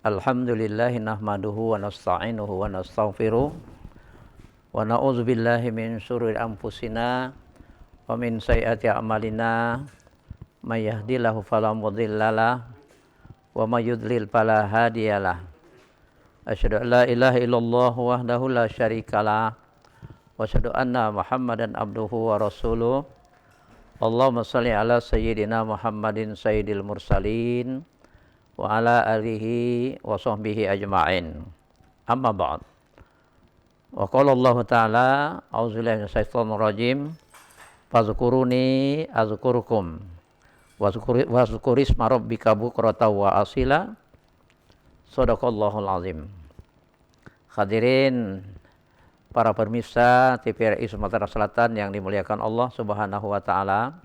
Alhamdulillahi nahmaduhu wa nasta'inuhu wa nastaghfiruh wa na'udzu billahi min syururi anfusina wa min sayyiati a'malina may yahdihillahu fala mudhillalah wa may yudlil fala hadiyalah. Asyhadu an la ilaha illallah wahdahu la syarikalah wa asyhadu anna Muhammadan abduhu wa rasuluh. Allahumma shalli ala sayyidina Muhammadin sayyidil mursalin wa ala alihi wa sahbihi ajma'in. Amma ba'd. Wa qala Allah ta'ala, a'udzubillahi minasyaitonir rajim. Fazkuruni azkurukum. Wa zkurisma rabbika bukratan wa asila. Shadaqallahul azim. Hadirin para pemirsa TVRI Sumatera Selatan yang dimuliakan Allah Subhanahu wa taala.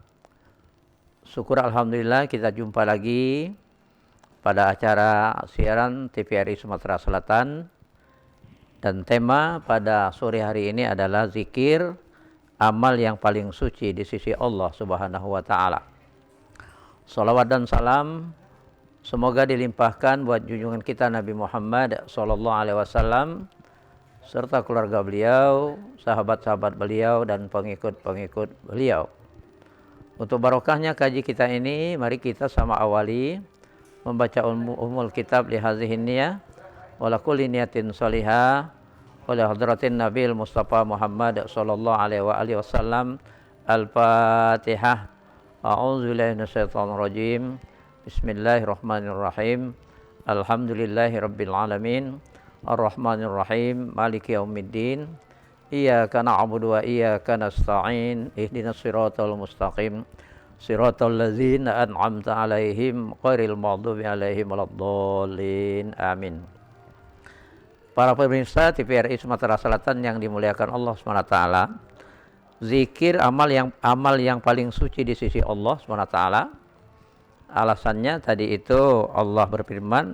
Syukur alhamdulillah kita jumpa lagi pada acara siaran TVRI Sumatera Selatan, dan tema pada sore hari ini adalah zikir, amal yang paling suci di sisi Allah Subhanahu wa taala. Salawat dan salam semoga dilimpahkan buat junjungan kita Nabi Muhammad sallallahu alaihi wasallam serta keluarga beliau, sahabat-sahabat beliau dan pengikut-pengikut beliau. Untuk barokahnya kaji kita ini, mari kita sama awali membaca umul kitab li hadhihi niyah wa la kulli niyatin shalihah wa li hadratin Nabil Mustafa Muhammad sallallahu alaihi wa alihi wasallam. Al-Fatihah. A'udzubillahi minasyaitonir rajim. Bismillahirrahmanirrahim. Alhamdulillahirabbil alamin. Arrahmanir rahim. Maliki yaumiddin. Iyyaka na'budu wa iyyaka nasta'in. Ihdinas siratal mustaqim. Siratal ladzina an'amta 'alaihim ghairil maghdubi alaihim waladdallin. Amin. Para pemirsa TVRI Sumatera Selatan yang dimuliakan Allah SWT, zikir amal yang paling suci di sisi Allah SWT. Alasannya tadi itu Allah berfirman,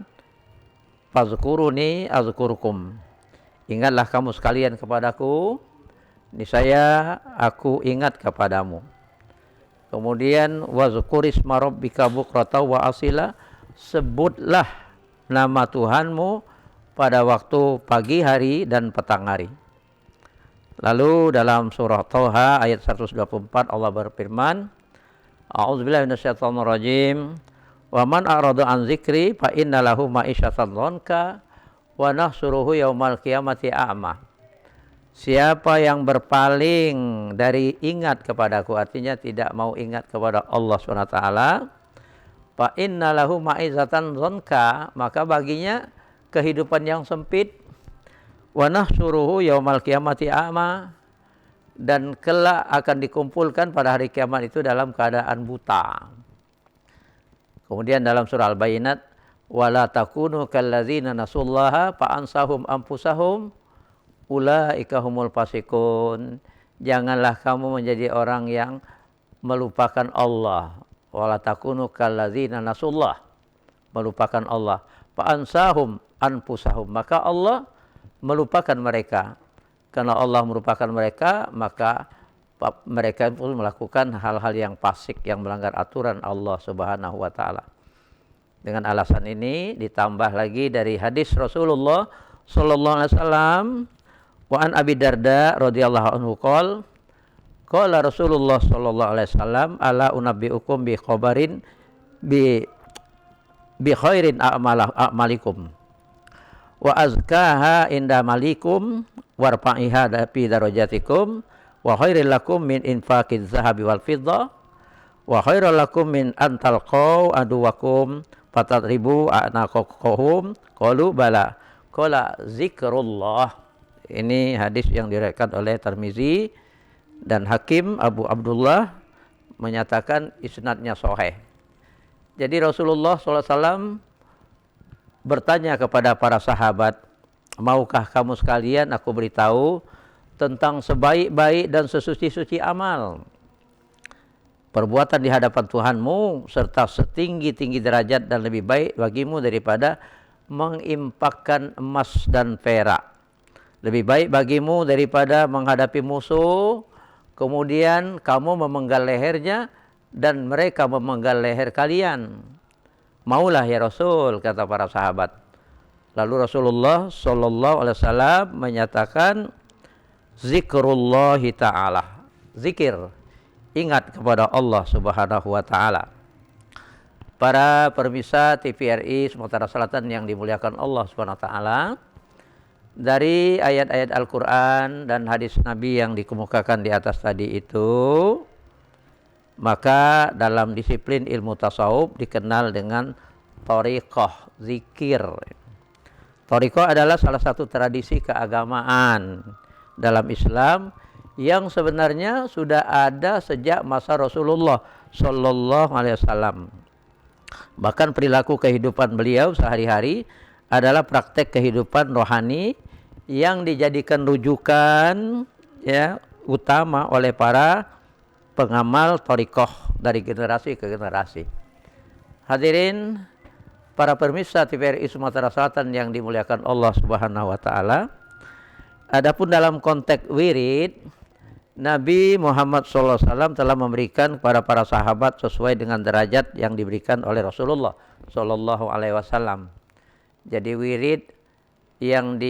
fazkuruni azkurukum. Ingatlah kamu sekalian kepadaku, niscaya aku ingat kepadamu. Kemudian wazkurisma rabbika bukratan wa asila, sebutlah nama Tuhanmu pada waktu pagi hari dan petang hari. Lalu dalam surah Thaha ayat 124 Allah berfirman, a'udzubillahi minasyaitonir rajim, wa man a'rada an dzikri fa inna lahu ma'isyatan dhanka wa nahsuruhu yaumal qiyamati a'ma. Siapa yang berpaling dari ingat kepadaku, artinya tidak mau ingat kepada Allah SWT, fa inna lahu ma'izatan dzanka, maka baginya kehidupan yang sempit, wa nahsuruhu yaumal qiyamati a'ma, dan kelak akan dikumpulkan pada hari kiamat itu dalam keadaan buta. Kemudian dalam surah Al-Bayyinat, wala takunu kalladzina nasullaha fa ansahum anfusahum ulaika humul fasikun. Janganlah kamu menjadi orang yang melupakan Allah. Wala takunu kalladzina nasullah, melupakan Allah. Fa ansahum anfusahum, maka Allah melupakan mereka. Karena Allah melupakan mereka, maka mereka pun melakukan hal-hal yang fasik, yang melanggar aturan Allah Subhanahu wa taala. Dengan alasan ini ditambah lagi dari hadis Rasulullah sallallahu alaihi wasallam, wa an Abi Darda radhiyallahu anhu qala Rasulullah sallallahu alaihi wasallam, ala unabbiukum bi khabarin bi khairin a'malikum wa azkaha inda malikum warfa'iha fi darajatikum wa khairil lakum min infaqiz zahabi wal fiddah wa khairul lakum min an talqaw aduwakum fatadribu a'naqakum qalu bala qala zikrullah. Ini hadis yang diriwayatkan oleh Tirmizi dan Hakim Abu Abdullah menyatakan isnadnya sahih. Jadi Rasulullah SAW bertanya kepada para sahabat, maukah kamu sekalian aku beritahu tentang sebaik-baik dan sesuci-suci amal, perbuatan di hadapan Tuhanmu, serta setinggi-tinggi derajat dan lebih baik bagimu daripada menginfakkan emas dan perak. Lebih baik bagimu daripada menghadapi musuh, kemudian kamu memenggal lehernya dan mereka memenggal leher kalian. Maulah ya Rasul, kata para sahabat. Lalu Rasulullah Shallallahu Alaihi Wasallam menyatakan zikrullahi ta'ala, zikir, ingat kepada Allah Subhanahu Wa Ta'ala. Para pemirsa TVRI Sumatera Selatan yang dimuliakan Allah Subhanahu Wa Ta'ala, dari ayat-ayat Al-Quran dan hadis Nabi yang dikemukakan di atas tadi itu, maka dalam disiplin ilmu tasawuf dikenal dengan thariqah, zikir. Thariqah adalah salah satu tradisi keagamaan dalam Islam yang sebenarnya sudah ada sejak masa Rasulullah Shallallahu Alaihi Wasallam. Bahkan perilaku kehidupan beliau sehari-hari adalah praktek kehidupan rohani yang dijadikan rujukan ya utama oleh para pengamal thariqah dari generasi ke generasi. Hadirin para pemirsa TVRI Sumatera Selatan yang dimuliakan Allah Subhanahu Wa Ta'ala, adapun dalam konteks wirid, Nabi Muhammad SAW telah memberikan kepada para sahabat sesuai dengan derajat yang diberikan oleh Rasulullah Sallallahu Alaihi Wasallam. Jadi wirid yang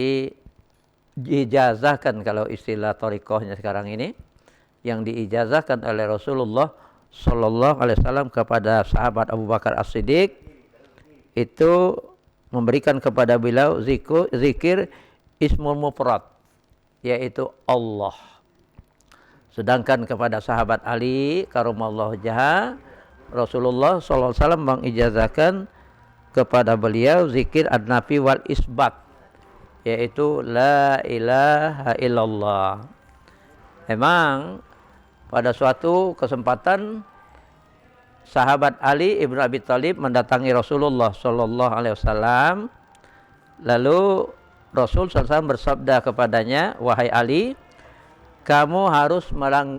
diijazahkan, kalau istilah thariqahnya sekarang ini, yang diijazahkan oleh Rasulullah Sallallahu Alaihi Wasallam kepada sahabat Abu Bakar As-Siddiq, itu memberikan kepada beliau zikir ismul mufrad, yaitu Allah. Sedangkan kepada sahabat Ali karamallahu wajhahu, Rasulullah Sallallahu Alaihi Wasallam mengijazahkan kepada beliau zikir ad-nafi wal isbat, yaitu la ilaha illallah. Memang pada suatu kesempatan sahabat Ali ibnu Abi Thalib mendatangi Rasulullah Sallallahu Alaihi Wasallam. Lalu Rasul SAW bersabda kepadanya, wahai Ali, kamu harus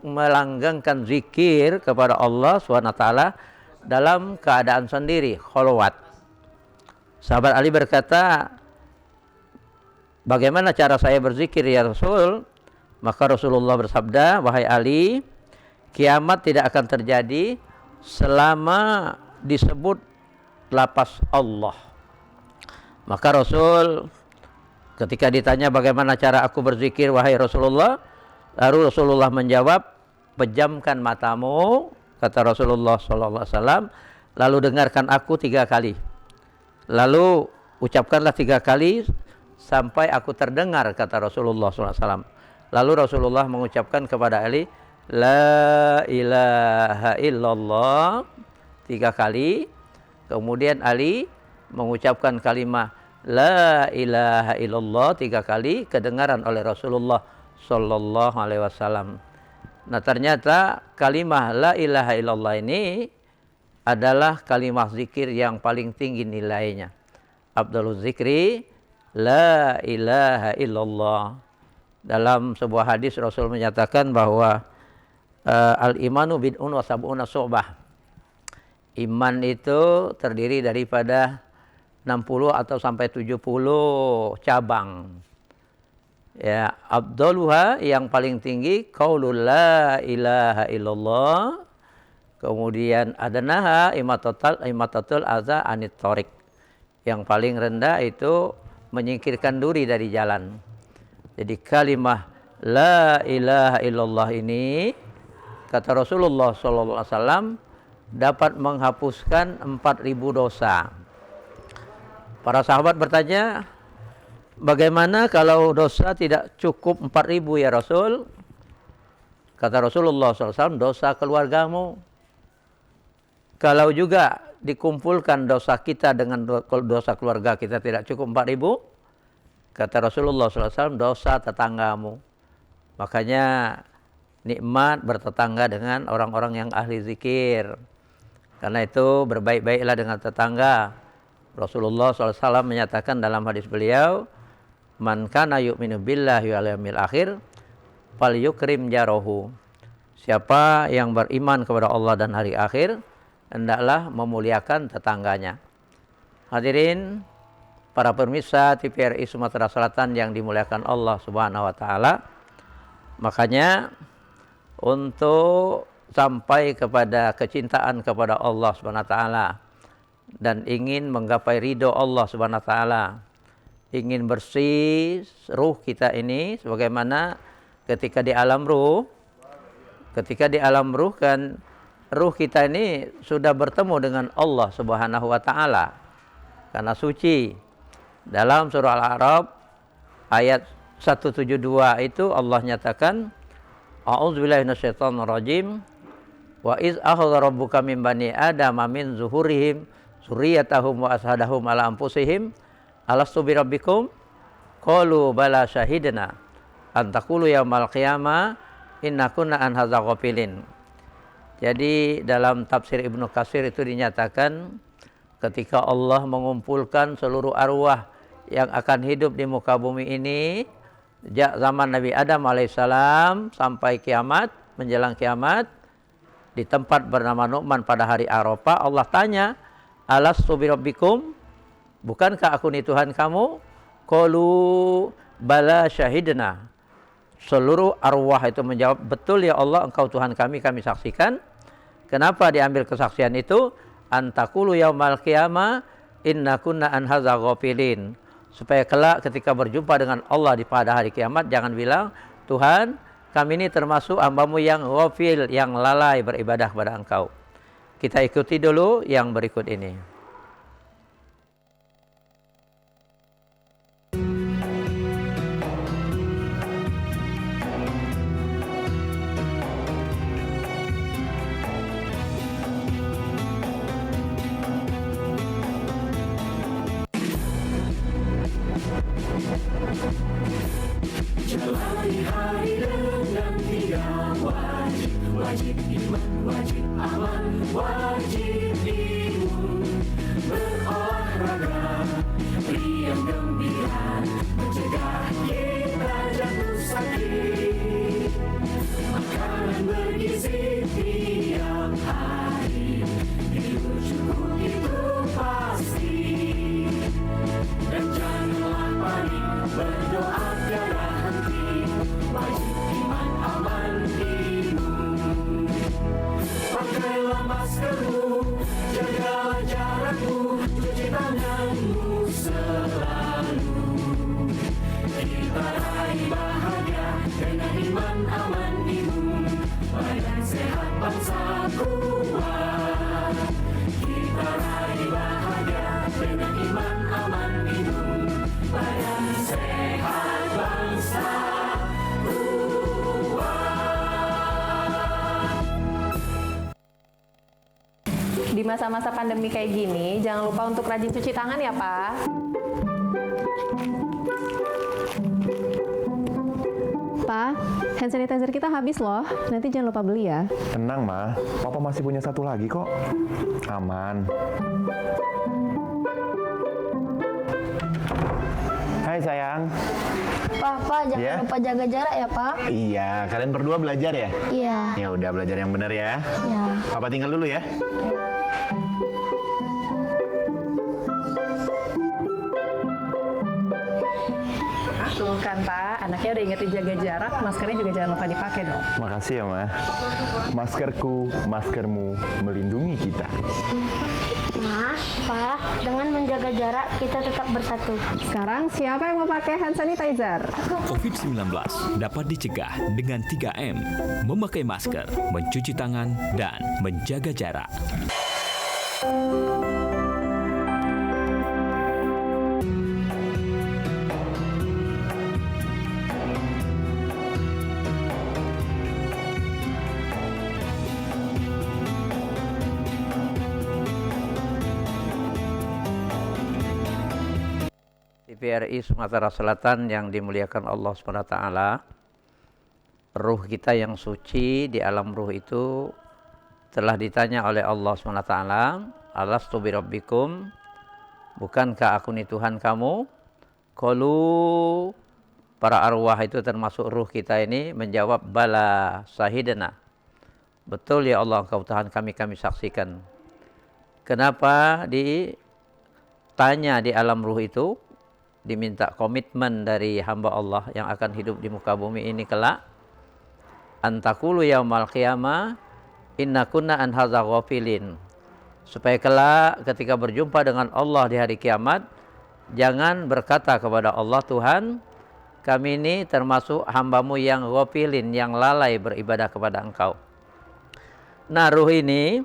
melanggengkan zikir kepada Allah SWT dalam keadaan sendiri, kholwat. Sahabat Ali berkata, bagaimana cara saya berzikir ya Rasul? Maka Rasulullah bersabda, wahai Ali, kiamat tidak akan terjadi selama disebut lafaz Allah. Maka Rasul ketika ditanya bagaimana cara aku berzikir wahai Rasulullah, lalu Rasulullah menjawab, pejamkan matamu, kata Rasulullah SAW, lalu dengarkan aku 3 kali. Lalu ucapkanlah 3 kali sampai aku terdengar, kata Rasulullah SAW. Lalu Rasulullah mengucapkan kepada Ali, la ilaha illallah 3 kali. Kemudian Ali mengucapkan kalimat la ilaha illallah 3 kali, kedengaran oleh Rasulullah Sallallahu Alaihi Wasallam. Nah, ternyata kalimat la ilaha illallah ini adalah kalimat zikir yang paling tinggi nilainya. Afdhaluz zikri la ilaha illallah. Dalam sebuah hadis Rasul menyatakan bahwa al-imanu bid'un wa sab'una syu'bah. Iman itu terdiri daripada 60 atau sampai 70 cabang. Ya, afdaluha yang paling tinggi qaulul la ilaha illallah. Kemudian adanaha imatatul adza anit thariq. Yang paling rendah itu menyingkirkan duri dari jalan. Jadi kalimah la ilaha illallah ini, kata Rasulullah SAW, dapat menghapuskan 4.000 dosa. Para sahabat bertanya, bagaimana kalau dosa tidak cukup 4.000 ya Rasul? Kata Rasulullah SAW, dosa keluargamu. Kalau juga dikumpulkan dosa kita dengan dosa keluarga kita tidak cukup 4.000, kata Rasulullah SAW, dosa tetanggamu. Makanya nikmat bertetangga dengan orang-orang yang ahli zikir. Karena itu berbaik-baiklah dengan tetangga. Rasulullah SAW menyatakan dalam hadis beliau, man kana yu'minu billahi wal yawmil akhir falyukrim jarahu. Siapa yang beriman kepada Allah dan hari akhir, hendaklah memuliakan tetangganya. Hadirin para pemirsa TVRI Sumatera Selatan yang dimuliakan Allah Subhanahu wa taala, makanya untuk sampai kepada kecintaan kepada Allah Subhanahu wa taala dan ingin menggapai ridho Allah Subhanahu wa taala, ingin bersih ruh kita ini, sebagaimana ketika di alam ruh kan ruh kita ini sudah bertemu dengan Allah Subhanahu wa taala karena suci. Dalam surah Al-A'raf ayat 172 itu Allah nyatakan, a'udzubillahi minasyaitonirrajim, wa iz akhadha rabbuka min bani adama min zuhurihim dzurriyyatahum wa ashhadahum ala anfusihim alastu birabbikum qalu bala syahidna an taqulu yaumal qiyamah inna kunna an hadza ghafilin. Jadi dalam tafsir Ibnu Katsir itu dinyatakan ketika Allah mengumpulkan seluruh arwah yang akan hidup di muka bumi ini sejak zaman Nabi Adam alaihissalam sampai kiamat, menjelang kiamat, di tempat bernama Nu'man pada hari Arafah, Allah tanya, alastu birabbikum, bukankah aku ini Tuhan kamu? Qalu bala syahidna. Seluruh arwah itu menjawab, betul ya Allah, engkau Tuhan kami saksikan. Kenapa diambil kesaksian itu? Antakulu yaumal qiyamah inna kunna an hadza ghafilin. Supaya kelak ketika berjumpa dengan Allah di pada hari kiamat, jangan bilang, Tuhan, kami ini termasuk hamba-Mu yang ghafil, yang lalai beribadah kepada Engkau. Kita ikuti dulu yang berikut ini. Jalani hari dengan 3 wajib, wajib iman, wajib aman, wajib imun. Berolahraga, riang gembira, mencegah kita jatuh sakit. Makanan bergizi tiap hari, hidup cukup itu pasti. Dan janganlah panik, berdoa tiada henti, wajib iman aman imun. Pakailah maskermu, jagalah jarakmu, cuci tanganmu selalu. Kita raih bahagia dengan iman aman imun, badan sehat bangsa kuat. Kita raih bahagia dengan iman aman imun, badan sehat bangsa kuat. Di masa-masa pandemi kayak gini, jangan lupa untuk rajin cuci tangan ya, Pak. Pak, hand sanitizer kita habis loh. Nanti jangan lupa beli ya. Tenang, Ma. Papa masih punya satu lagi kok. Aman. Hai, sayang. Papa, jangan Ya? lupa jaga jarak ya, Pak. Iya, kalian berdua belajar ya? Iya. Ya udah, belajar yang benar ya. Ya. Papa tinggal dulu ya. Tuh kan, Pak. Anaknya udah ingetin jaga jarak, maskernya juga jangan lupa dipakai dong. Makasih ya, Ma. Maskerku, maskermu melindungi kita. Mas, Pak, dengan menjaga jarak kita tetap bersatu. Sekarang siapa yang mau pakai hand sanitizer? COVID-19 dapat dicegah dengan 3M, memakai masker, mencuci tangan, dan menjaga jarak. TVRI Sumatera Selatan yang dimuliakan Allah SWT, ruh kita yang suci di alam ruh itu telah ditanya oleh Allah SWT, alastu birabbikum, bukankah aku ini Tuhan kamu? Qalu, para arwah itu termasuk ruh kita ini menjawab, bala syahidna, betul ya Allah, engkau Tuhan kami saksikan. Kenapa ditanya di alam ruh itu? Diminta komitmen dari hamba Allah yang akan hidup di muka bumi ini kelak. Antakulu yaumal qiyamah inna kunna an hadza ghafilin. Supaya kelak ketika berjumpa dengan Allah di hari kiamat, jangan berkata kepada Allah, Tuhan, kami ini termasuk hamba-Mu yang ghafilin, yang lalai beribadah kepada Engkau. Nah, ruh ini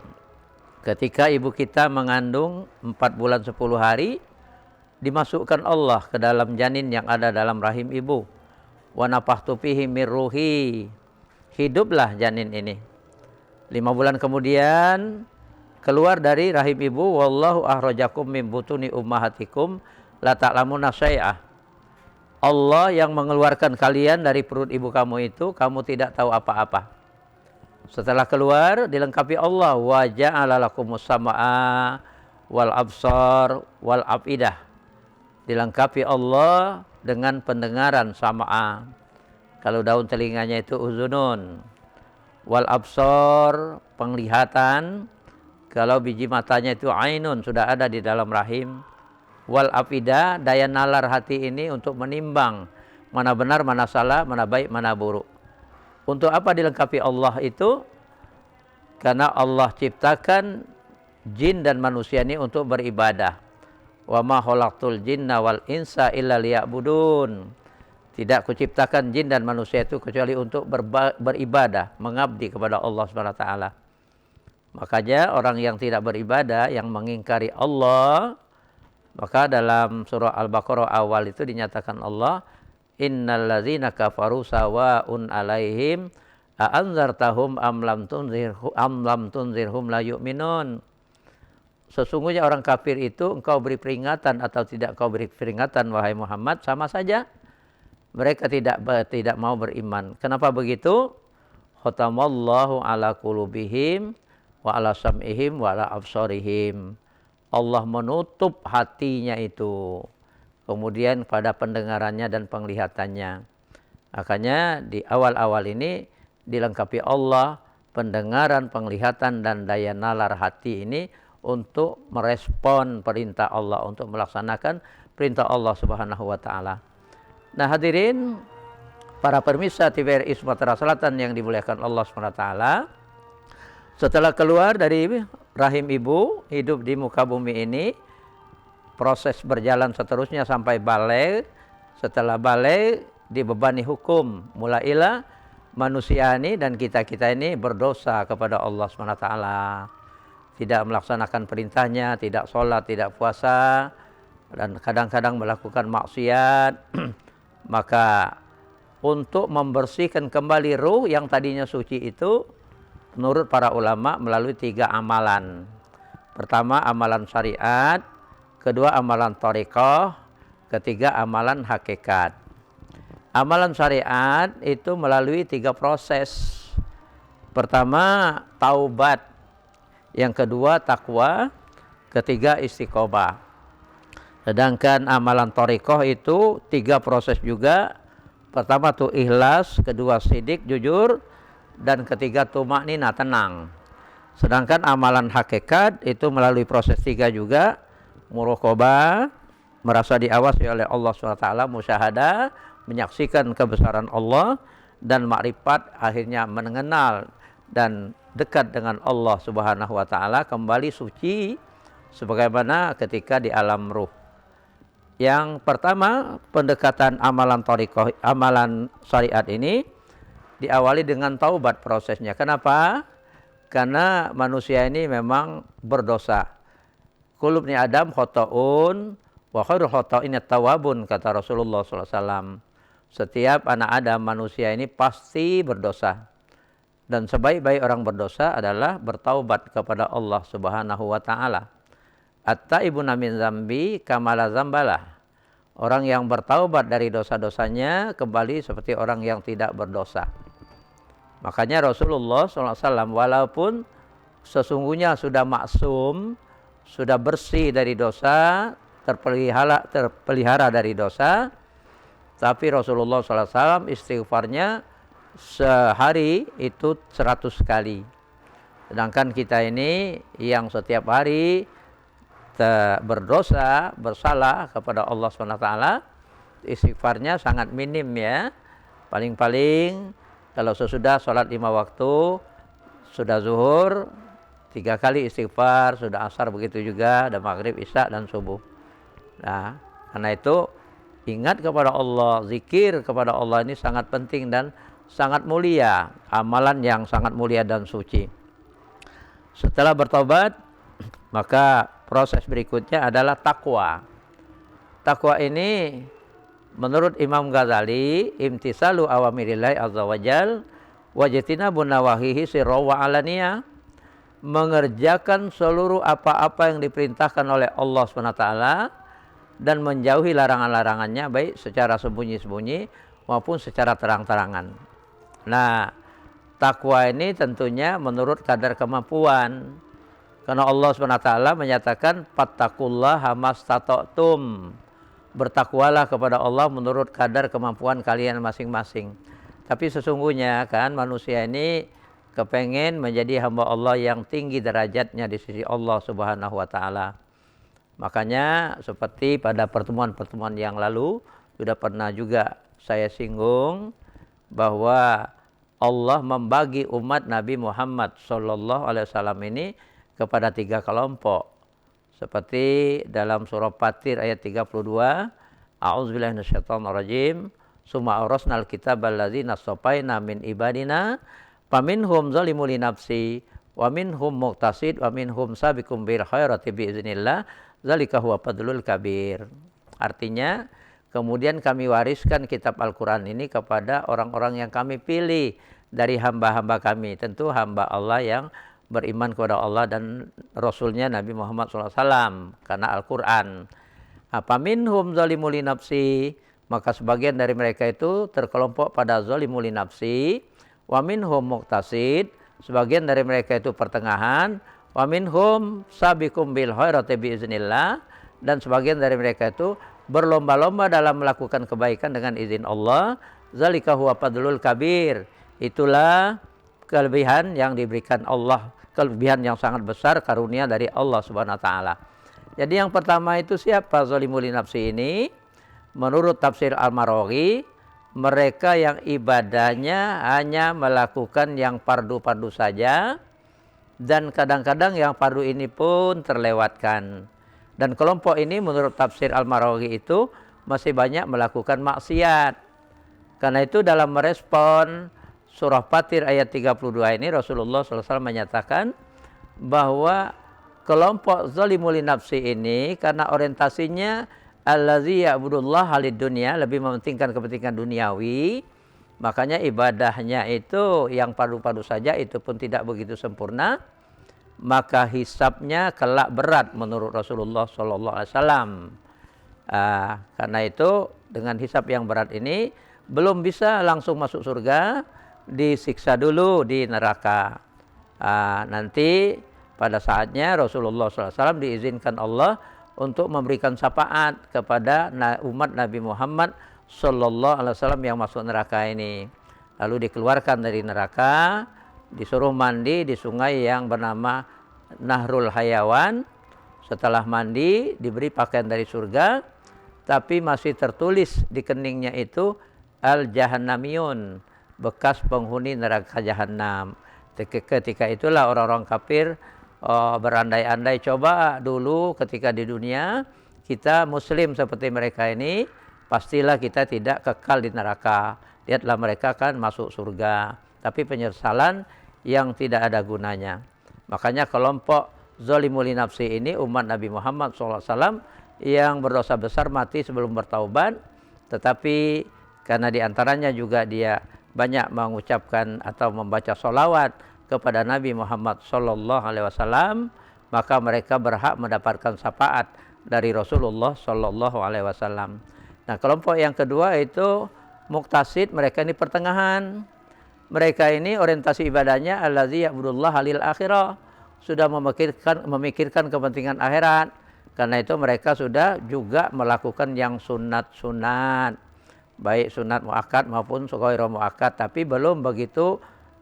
ketika ibu kita mengandung 4 bulan 10 hari, dimasukkan Allah ke dalam janin yang ada dalam rahim ibu. Wa nafakhtu fihi min ruhi. Hiduplah janin ini. 5 bulan kemudian keluar dari rahim ibu, wallahu akhrajakum min butuni ummahatikum la ta'lamuna syai'ah. Allah yang mengeluarkan kalian dari perut ibu kamu itu, kamu tidak tahu apa-apa. Setelah keluar dilengkapi Allah, wa ja'ala lakumus sam'a wal absar wal afidah. Dilengkapi Allah dengan pendengaran sam'a. Kalau daun telinganya itu uzunun. Wal absar, penglihatan. Kalau biji matanya itu ainun, sudah ada di dalam rahim. Wal afidah, daya nalar hati ini untuk menimbang mana benar, mana salah, mana baik, mana buruk. Untuk apa dilengkapi Allah itu? Karena Allah ciptakan jin dan manusia ini untuk beribadah. Wa ma khalaqtul jinna wal insa illa liya'budun. Tidak kuciptakan jin dan manusia itu kecuali untuk beribadah, mengabdi kepada Allah Subhanahu wa taala. Makanya orang yang tidak beribadah, yang mengingkari Allah, maka dalam surah Al-Baqarah awal itu dinyatakan Allah, innal ladzina kafaru sawa'un 'alaihim a anzartahum am lam tunzirhum la yu'minun. Sesungguhnya orang kafir itu engkau beri peringatan atau tidak engkau beri peringatan wahai Muhammad sama saja. Mereka tidak mau beriman. Kenapa begitu? Khatamallahu ala qulubihim wa ala sam'ihim wa ala absarihim. Allah menutup hatinya itu. Kemudian pada pendengarannya dan penglihatannya. Makanya di awal-awal ini dilengkapi Allah pendengaran, penglihatan dan daya nalar hati ini untuk merespon perintah Allah, untuk melaksanakan perintah Allah Subhanahu wa taala. Nah, hadirin para pemirsa TVRI Sumatera Selatan yang dimuliakan Allah Subhanahu wa taala, setelah keluar dari rahim ibu, hidup di muka bumi ini, proses berjalan seterusnya sampai baligh. Setelah baligh dibebani hukum, mulailah manusia ini dan kita-kita ini berdosa kepada Allah SWT. Tidak melaksanakan perintahnya, tidak sholat, tidak puasa, dan kadang-kadang melakukan maksiat. Maka untuk membersihkan kembali ruh yang tadinya suci itu, menurut para ulama melalui 3 amalan. Pertama amalan syariat, kedua amalan thariqah, ketiga amalan hakikat. Amalan syariat itu melalui 3 proses. Pertama taubat, yang kedua takwa, ketiga istiqomah. Sedangkan amalan thariqah itu 3 proses juga. Pertama tuh ikhlas, kedua sidik, jujur, dan ketiga tumaknina, tenang. Sedangkan amalan hakikat itu melalui proses 3 juga. Muraqabah, merasa diawasi oleh Allah SWT, musyahadah, menyaksikan kebesaran Allah, dan makrifat, akhirnya mengenal dan dekat dengan Allah Subhanahu wa taala, kembali suci sebagaimana ketika di alam ruh. Yang pertama, pendekatan amalan thariqah, amalan syariat ini diawali dengan taubat prosesnya. Kenapa? Karena manusia ini memang berdosa. Kulubni Adam khota'un wa khairul khota'in at-tawwabun, kata Rasulullah SAW. Setiap anak Adam, manusia ini pasti berdosa. Dan sebaik-baik orang berdosa adalah bertaubat kepada Allah Subhanahu wa taala. At-taibuna min zambi kamala zambalah. Orang yang bertaubat dari dosa-dosanya kembali seperti orang yang tidak berdosa. Makanya Rasulullah SAW walaupun sesungguhnya sudah maksum, sudah bersih dari dosa, terpelihara dari dosa, tapi Rasulullah SAW istighfarnya sehari itu 100 kali. Sedangkan kita ini yang setiap hari berdosa, bersalah kepada Allah SWT, istighfarnya sangat minim ya. Paling-paling kalau sesudah sholat 5 waktu, sudah zuhur 3 kali istighfar, sudah asar begitu juga, ada maghrib, isya dan subuh. Nah, Karena itu ingat kepada Allah, zikir kepada Allah ini sangat penting dan sangat mulia, amalan yang sangat mulia dan suci. Setelah bertobat, maka proses berikutnya adalah takwa. Takwa ini menurut Imam Ghazali, imtisalu awamirillahi azza wajal wajtinabun nawahihi sirra wa alaniyah, mengerjakan seluruh apa-apa yang diperintahkan oleh Allah SWT dan menjauhi larangan-larangannya baik secara sembunyi-sembunyi maupun secara terang-terangan. Nah, takwa ini tentunya menurut kadar kemampuan. Karena Allah SWT menyatakan fattaqullaha mastata'tum. Bertakwalah kepada Allah menurut kadar kemampuan kalian masing-masing. Tapi sesungguhnya kan manusia ini kepengen menjadi hamba Allah yang tinggi derajatnya di sisi Allah Subhanahu wa taala. Makanya seperti pada pertemuan-pertemuan yang lalu sudah pernah juga saya singgung bahwa Allah membagi umat Nabi Muhammad sallallahu alaihi wasallam ini kepada 3 kelompok. Seperti dalam surah Fatir ayat 32, a'udzubillahi minasyaitonirrajim, summa awrasnal kitabal ladzina shafaina min ibadina faminhum zalimun li nafsi wa minhum muqtasid wa minhum sabiqum bil khairati biiznillah zalika huwa fadlul kabir. Artinya, kemudian kami wariskan kitab Al-Qur'an ini kepada orang-orang yang kami pilih dari hamba-hamba kami, tentu hamba Allah yang beriman kepada Allah dan Rasulnya Nabi Muhammad SAW karena Al-Quran. Apa minhum zalimul li nafsi, maka sebagian dari mereka itu terkelompok pada zalimul li nafsi, wa minhum muqtasid, sebagian dari mereka itu pertengahan, wa minhum sabiqum bil khairati biiznillah, dan sebagian dari mereka itu berlomba-lomba dalam melakukan kebaikan dengan izin Allah. Zalika huwa fadlul kabir, itulah kelebihan yang diberikan Allah, kelebihan yang sangat besar, karunia dari Allah Subhanahu wa taala. Jadi yang pertama itu siapa zalimul li nafsi ini? Menurut tafsir Al-Maraghi, mereka yang ibadahnya hanya melakukan yang fardu-fardu saja dan kadang-kadang yang fardu ini pun terlewatkan. Dan kelompok ini menurut tafsir Al-Maraghi itu masih banyak melakukan maksiat. Karena itu dalam merespon surah Fatir ayat 32 ini Rasulullah SAW menyatakan bahwa kelompok zalimul li nafsi ini karena orientasinya allazi ya'budullah halid dunya, lebih mementingkan kepentingan duniawi, makanya ibadahnya itu yang fardu-fardu saja itu pun tidak begitu sempurna, maka hisabnya kelak berat menurut Rasulullah SAW. Karena itu dengan hisab yang berat ini belum bisa langsung masuk surga, disiksa dulu di neraka. Nanti pada saatnya Rasulullah SAW diizinkan Allah untuk memberikan syafaat kepada umat Nabi Muhammad SAW yang masuk neraka ini. Lalu dikeluarkan dari neraka, disuruh mandi di sungai yang bernama Nahrul Hayawan. Setelah mandi diberi pakaian dari surga, tapi masih tertulis di keningnya itu Al-Jahannamiyun, bekas penghuni neraka Jahannam. Ketika itulah orang-orang kafir berandai-andai, coba dulu ketika di dunia kita muslim seperti mereka ini, pastilah kita tidak kekal di neraka. Lihatlah mereka kan masuk surga, tapi penyesalan yang tidak ada gunanya. Makanya kelompok zalimul li nafsi ini umat Nabi Muhammad SAW yang berdosa besar mati sebelum bertaubat, tetapi karena diantaranya juga dia banyak mengucapkan atau membaca sholawat kepada Nabi Muhammad SAW, maka mereka berhak mendapatkan syafaat dari Rasulullah SAW. Nah, kelompok yang kedua itu muqtasid, mereka ini pertengahan. Mereka ini orientasi ibadahnya allazi ya'budullah halil akhirah, sudah memikirkan kepentingan akhirat. Karena itu mereka sudah juga melakukan yang sunat-sunat, baik sunat muakkad maupun ghairu muakkad, tapi belum begitu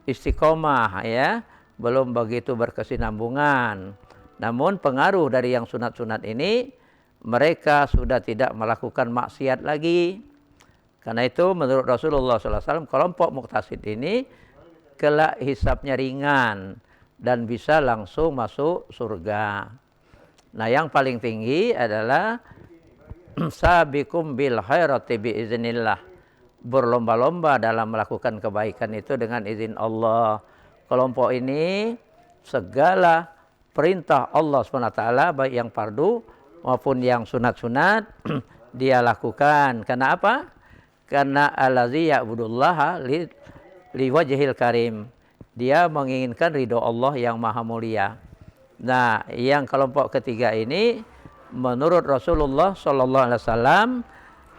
istiqomah, ya, belum begitu berkesinambungan. Namun pengaruh dari yang sunat-sunat ini, mereka sudah tidak melakukan maksiat lagi. Karena itu menurut Rasulullah SAW, kelompok muqtasid ini kelak hisabnya ringan dan bisa langsung masuk surga. Nah, yang paling tinggi adalah sabiqum bil khairati biiznillah. Berlomba-lomba dalam melakukan kebaikan itu dengan izin Allah. Kelompok ini segala perintah Allah SWT baik yang fardu maupun yang sunat-sunat dia lakukan. Karena apa? Karena allazi ya'budullaha liwajhil karim. Dia menginginkan ridho Allah yang maha mulia. Nah, yang kelompok ketiga ini menurut Rasulullah SAW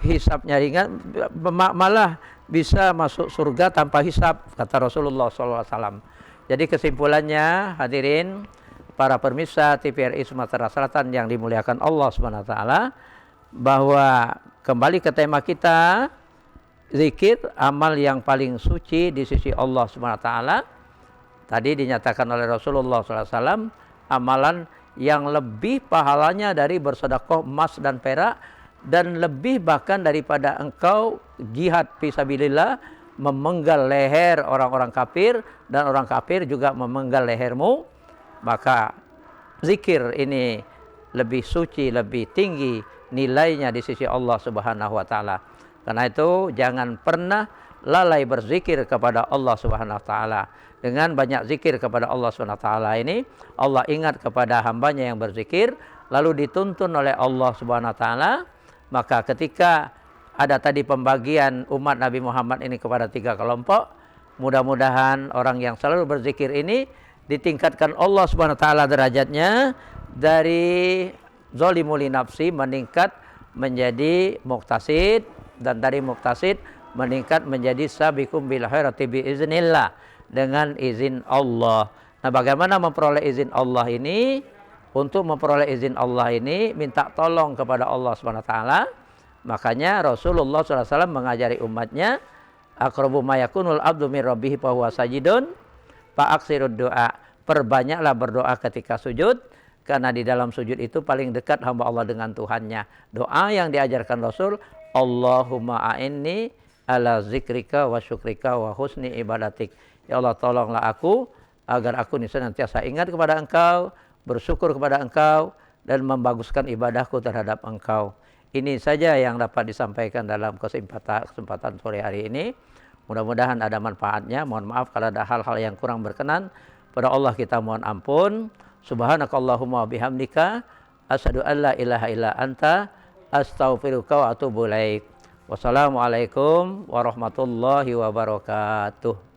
hisabnya ringan, malah bisa masuk surga tanpa hisab, kata Rasulullah SAW. Jadi kesimpulannya, hadirin para pemirsa TVRI Sumatera Selatan yang dimuliakan Allah SWT, bahwa kembali ke tema kita, zikir amal yang paling suci di sisi Allah SWT. Tadi dinyatakan oleh Rasulullah SAW, amalan yang lebih pahalanya dari bersedekah emas dan perak, dan lebih bahkan daripada engkau jihad fisabilillah, memenggal leher orang-orang kafir, dan orang kafir juga memenggal lehermu. Maka zikir ini lebih suci, lebih tinggi nilainya di sisi Allah Subhanahu wa taala. Karena itu jangan pernah lalai berzikir kepada Allah Subhanahu wa taala. Dengan banyak zikir kepada Allah Subhanahu wa taala ini, Allah ingat kepada hambanya yang berzikir, lalu dituntun oleh Allah Subhanahu wa taala. Maka ketika ada tadi pembagian umat Nabi Muhammad ini kepada 3 kelompok, mudah-mudahan orang yang selalu berzikir ini ditingkatkan Allah Subhanahu wa taala derajatnya dari zalimul nafsi meningkat menjadi muqtasid, dan dari muqtasid meningkat menjadi sabiqum bil khairati biiznillah, dengan izin Allah. Nah, bagaimana memperoleh izin Allah ini? Untuk memperoleh izin Allah ini minta tolong kepada Allah SWT. Makanya Rasulullah SAW mengajari umatnya, aqrabu ma yakunul abdu min rabbih fa huwa sajidun fa aksirud doa. Perbanyaklah berdoa ketika sujud, karena di dalam sujud itu paling dekat hamba Allah dengan Tuhannya. Doa yang diajarkan Rasul, Allahumma a'inni ala zikrika wa syukrika wa husni ibadatik. Ya Allah, tolonglah aku agar aku senantiasa ingat kepada Engkau, bersyukur kepada Engkau, dan membaguskan ibadahku terhadap Engkau. Ini saja yang dapat disampaikan dalam kesempatan sore hari ini. Mudah-mudahan ada manfaatnya. Mohon maaf kalau ada hal-hal yang kurang berkenan. Pada Allah kita mohon ampun. Subhanakallahumma bihamdika asyhadu an la ilaha illa anta astaghfiruka wa atubu ilaik. Wassalamualaikum warahmatullahi wabarakatuh.